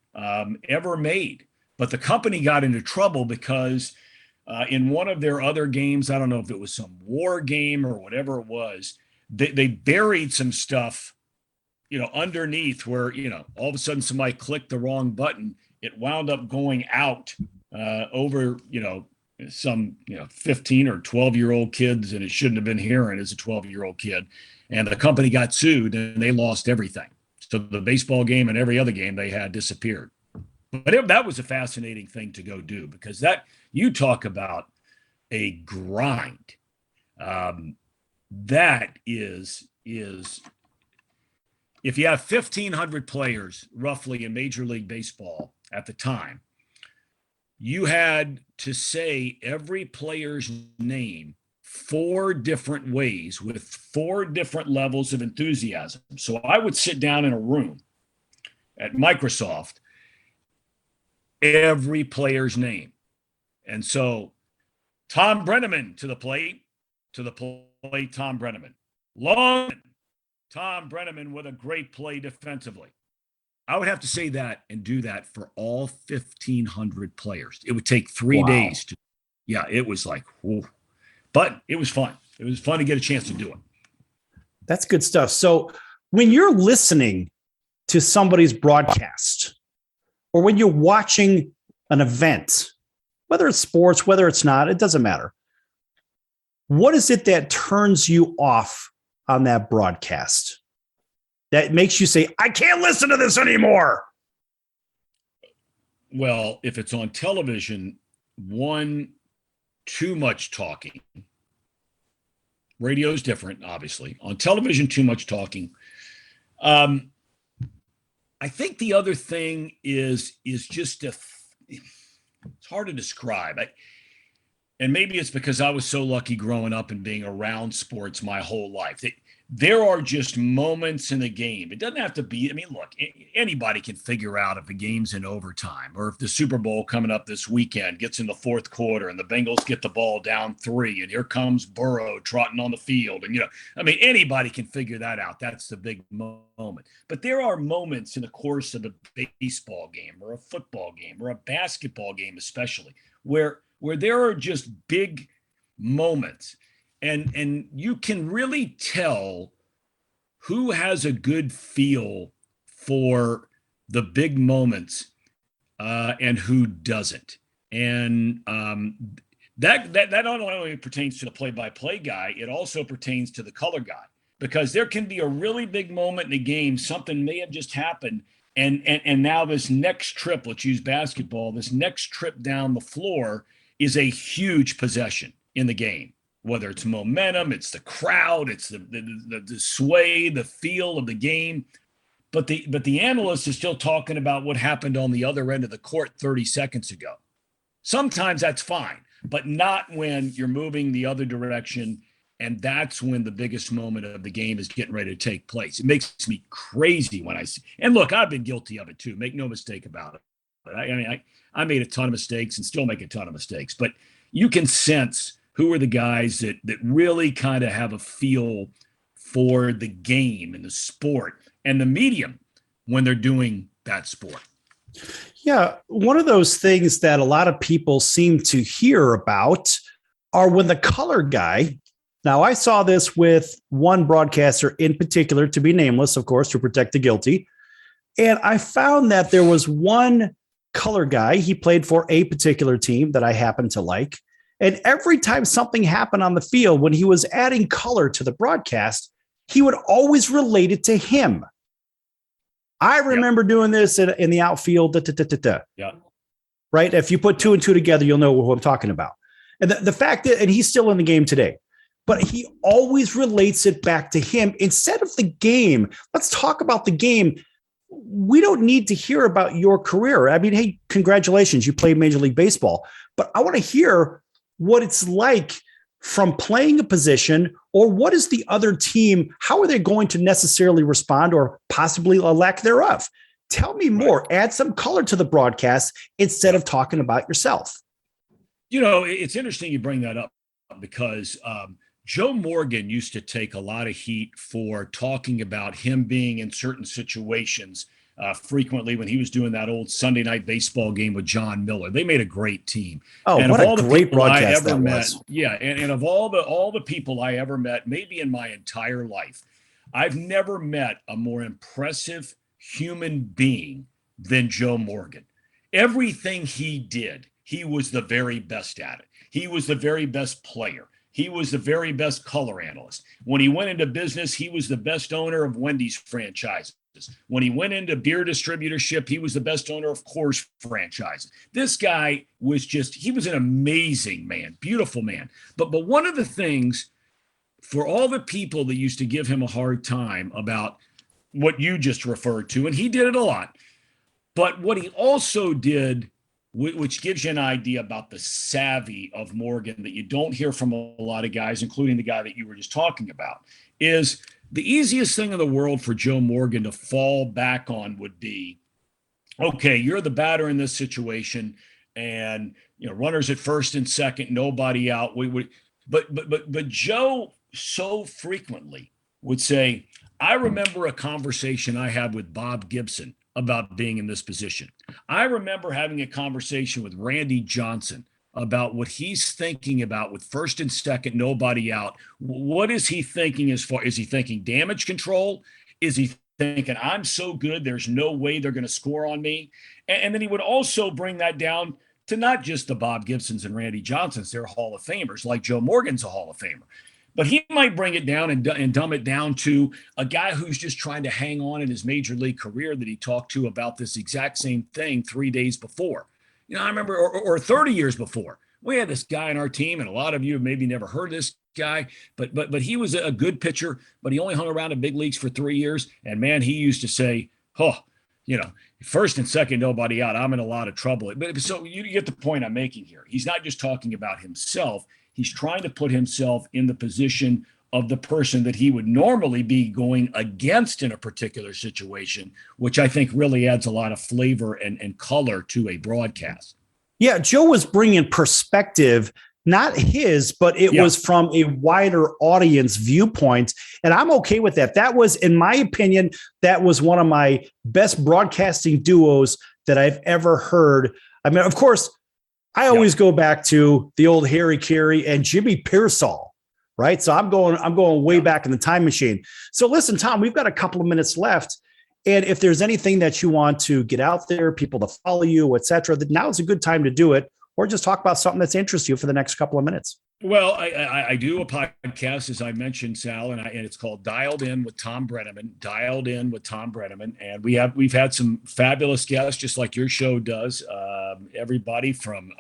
ever made. But the company got into trouble because in one of their other games, I don't know if it was some war game or whatever it was, they buried some stuff underneath where, all of a sudden somebody clicked the wrong button. It wound up going out over, some, 15 or 12-year-old kids, and it shouldn't have been hearing as a 12-year-old kid. And the company got sued and they lost everything. So the baseball game and every other game they had disappeared. But that was a fascinating thing to go do, because you talk about a grind. That is if you have 1,500 players roughly in Major League Baseball at the time, you had to say every player's name 4 different ways with 4 different levels of enthusiasm. So I would sit down in a room at Microsoft, every player's name. And so Thom Brennaman to the plate, Thom Brennaman. Long Thom Brennaman with a great play defensively. I would have to say that and do that for all 1,500 players. It would take 3 days to, yeah, it was like, whew. But it was fun. It was fun to get a chance to do it. That's good stuff. So when you're listening to somebody's broadcast or when you're watching an event, whether it's sports, whether it's not, it doesn't matter. What is it that turns you off on that broadcast that makes you say, I can't listen to this anymore? Well, if it's on television, one, too much talking. Radio is different, obviously. On television, too much talking. I think the other thing is just it's hard to describe. And maybe it's because I was so lucky growing up and being around sports my whole life. There are just moments in the game. It doesn't have to be, I mean, look, anybody can figure out if a game's in overtime or if the Super Bowl coming up this weekend gets in the fourth quarter and the Bengals get the ball down 3 and here comes Burrow trotting on the field. And, I mean, anybody can figure that out. That's the big moment. But there are moments in the course of a baseball game or a football game or a basketball game especially where there are just big moments. And you can really tell who has a good feel for the big moments and who doesn't. And that not only pertains to the play-by-play guy, it also pertains to the color guy, because there can be a really big moment in the game. Something may have just happened. And now this next trip, let's use basketball, this next trip down the floor is a huge possession in the game. Whether it's momentum, it's the crowd, it's the sway, the feel of the game. But the analyst is still talking about what happened on the other end of the court 30 seconds ago. Sometimes that's fine, but not when you're moving the other direction. And that's when the biggest moment of the game is getting ready to take place. It makes me crazy when I see. And look, I've been guilty of it too. Make no mistake about it. But I made a ton of mistakes and still make a ton of mistakes. But you can sense who are the guys that really kind of have a feel for the game and the sport and the medium when they're doing that sport. Yeah. One of those things that a lot of people seem to hear about are when the color guy. Now, I saw this with one broadcaster in particular, to be nameless, of course, to protect the guilty. And I found that there was one color guy. He played for a particular team that I happen to like. And every time something happened on the field, when he was adding color to the broadcast, he would always relate it to him. I remember doing this in the outfield. Yeah. Right. If you put 2 and 2 together, you'll know what I'm talking about. And the fact that, and he's still in the game today, but he always relates it back to him instead of the game. Let's talk about the game. We don't need to hear about your career. I mean, hey, congratulations. You played Major League Baseball, but I want to hear what it's like from playing a position, or what is the other team? How are they going to necessarily respond, or possibly a lack thereof? Tell me more. Right. Add some color to the broadcast instead of talking about yourself. It's interesting you bring that up because Joe Morgan used to take a lot of heat for talking about him being in certain situations frequently when he was doing that old Sunday night baseball game with John Miller. They made a great team. Oh, and what a great broadcast that met, was. Yeah, and of all the people I ever met, maybe in my entire life, I've never met a more impressive human being than Joe Morgan. Everything he did, he was the very best at it. He was the very best player. He was the very best color analyst. When he went into business, he was the best owner of Wendy's franchises. When he went into beer distributorship, he was the best owner of Coors franchises. This guy was he was an amazing man, beautiful man. But one of the things for all the people that used to give him a hard time about what you just referred to, and he did it a lot, but what he also did, which gives you an idea about the savvy of Morgan that you don't hear from a lot of guys, including the guy that you were just talking about, is the easiest thing in the world for Joe Morgan to fall back on would be, okay, you're the batter in this situation, and runners at first and second, nobody out. But Joe so frequently would say, I remember a conversation I had with Bob Gibson about being in this position. I remember having a conversation with Randy Johnson about what he's thinking about with first and second, nobody out. What is he thinking as far? Is he thinking damage control? Is he thinking I'm so good, there's no way they're going to score on me? And then he would also bring that down to not just the Bob Gibsons and Randy Johnsons. They're Hall of Famers, like Joe Morgan's a Hall of Famer. But he might bring it down and dumb it down to a guy who's just trying to hang on in his major league career that he talked to about this exact same thing 3 days before. I remember, or 30 years before. We had this guy on our team, and a lot of you have maybe never heard of this guy, but he was a good pitcher, but he only hung around in big leagues for 3 years. And man, he used to say, first and second, nobody out, I'm in a lot of trouble. But so you get the point I'm making here. He's not just talking about himself. He's trying to put himself in the position of the person that he would normally be going against in a particular situation, which I think really adds a lot of flavor and color to a broadcast. Yeah, Joe was bringing perspective, not his, but it was from a wider audience viewpoint. And I'm okay with that. That was, in my opinion, that was one of my best broadcasting duos that I've ever heard. I mean, of course, I always go back to the old Harry Carey and Jimmy Pearsall, right? So I'm going way back in the time machine. So listen, Tom, we've got a couple of minutes left. And if there's anything that you want to get out there, people to follow you, et cetera, then now is a good time to do it, or just talk about something that's interests you for the next couple of minutes. Well, I do a podcast, as I mentioned, Sal, and it's called Dialed In with Thom Brennaman. Dialed In with Thom Brennaman, and we've had some fabulous guests, just like your show does. Everybody from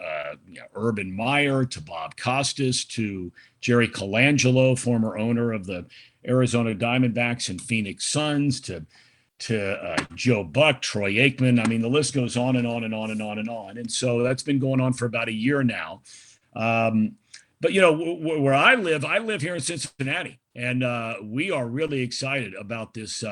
Urban Meyer to Bob Costas to Jerry Colangelo, former owner of the Arizona Diamondbacks and Phoenix Suns, to Joe Buck, Troy Aikman. I mean, the list goes on and on and on and on and on. And so that's been going on for about a year now. But, where I live here in Cincinnati, and we are really excited about this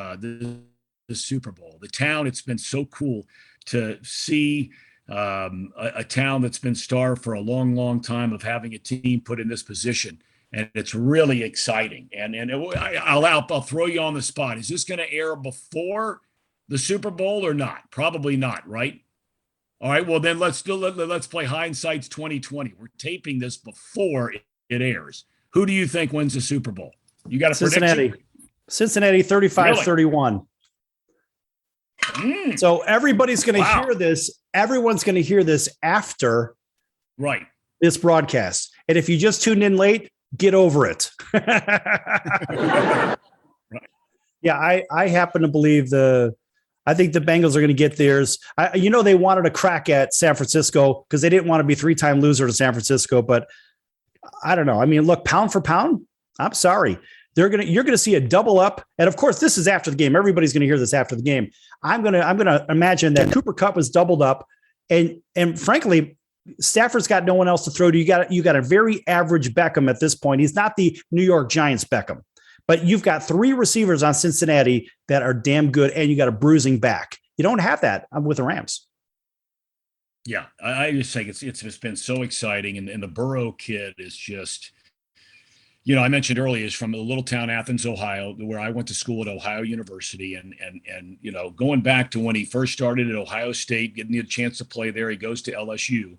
Super Bowl. The town, it's been so cool to see a town that's been starved for a long, long time of having a team put in this position. And it's really exciting. And I'll throw you on the spot. Is this going to air before the Super Bowl or not? Probably not, right? All right. Well, then let's play hindsight's 2020. We're taping this before it airs. Who do you think wins the Super Bowl? You got a prediction? Cincinnati 35-31. So everybody's going to hear this. Everyone's going to hear this after this broadcast. And if you just tuned in late, get over it. Yeah, I happen to believe I think the Bengals are going to get theirs. They wanted a crack at San Francisco because they didn't want to be 3-time loser to San Francisco. But I don't know. I mean, look, pound for pound, I'm sorry. You're going to see a double up. And of course, this is after the game. Everybody's going to hear this after the game. I'm going to imagine that Cooper Kupp was doubled up. And frankly, Stafford's got no one else to throw to. You got a very average Beckham at this point. He's not the New York Giants Beckham. But you've got 3 receivers on Cincinnati that are damn good, and you got a bruising back. You don't have that with the Rams. Yeah, I just think it's just been so exciting, and the Burrow kid is just, I mentioned earlier, is from a little town, Athens, Ohio, where I went to school at Ohio University, and going back to when he first started at Ohio State, getting the chance to play there, he goes to LSU,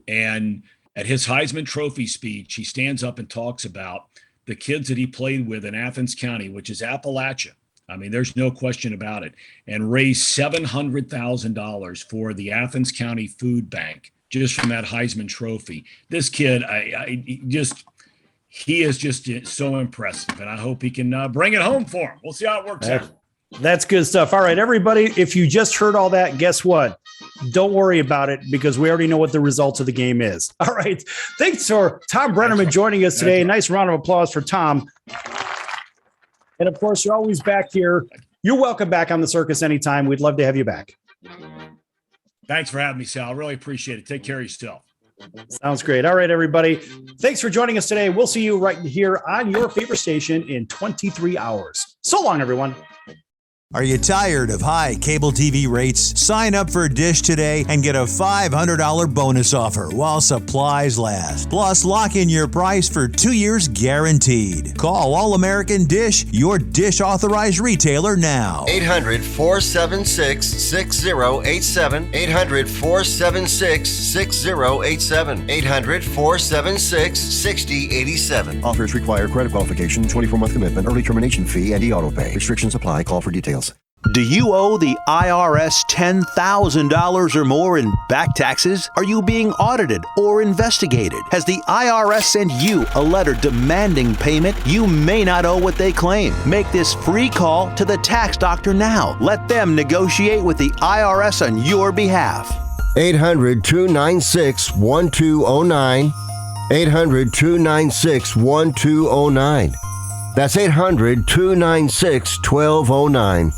and at his Heisman Trophy speech, he stands up and talks about the kids that he played with in Athens County, which is Appalachia. I mean, there's no question about it. And raised $700,000 for the Athens County Food Bank just from that Heisman Trophy. This kid, he is just so impressive, and I hope he can bring it home for him. We'll see how it works out. That's good stuff. All right, everybody, if you just heard all that, guess what? Don't worry about it because we already know what the result of the game is. All right. Thanks for Thom Brennaman joining us today. Nice round of applause for Tom. And, of course, you're always back here. You're welcome back on the circus anytime. We'd love to have you back. Thanks for having me, Sal. I really appreciate it. Take care of yourself. Sounds great. All right, everybody. Thanks for joining us today. We'll see you right here on your favorite station in 23 hours. So long, everyone. Are you tired of high cable TV rates? Sign up for Dish today and get a $500 bonus offer while supplies last. Plus, lock in your price for 2 years guaranteed. Call All American Dish, your Dish authorized retailer now. 800-476-6087. 800-476-6087. 800-476-6087. Offers require credit qualification, 24-month commitment, early termination fee, and e-auto pay. Restrictions apply. Call for details. Do you owe the IRS $10,000 or more in back taxes? Are you being audited or investigated? Has the IRS sent you a letter demanding payment? You may not owe what they claim. Make this free call to the tax doctor now. Let them negotiate with the IRS on your behalf. 800-296-1209. 800-296-1209. That's 800-296-1209.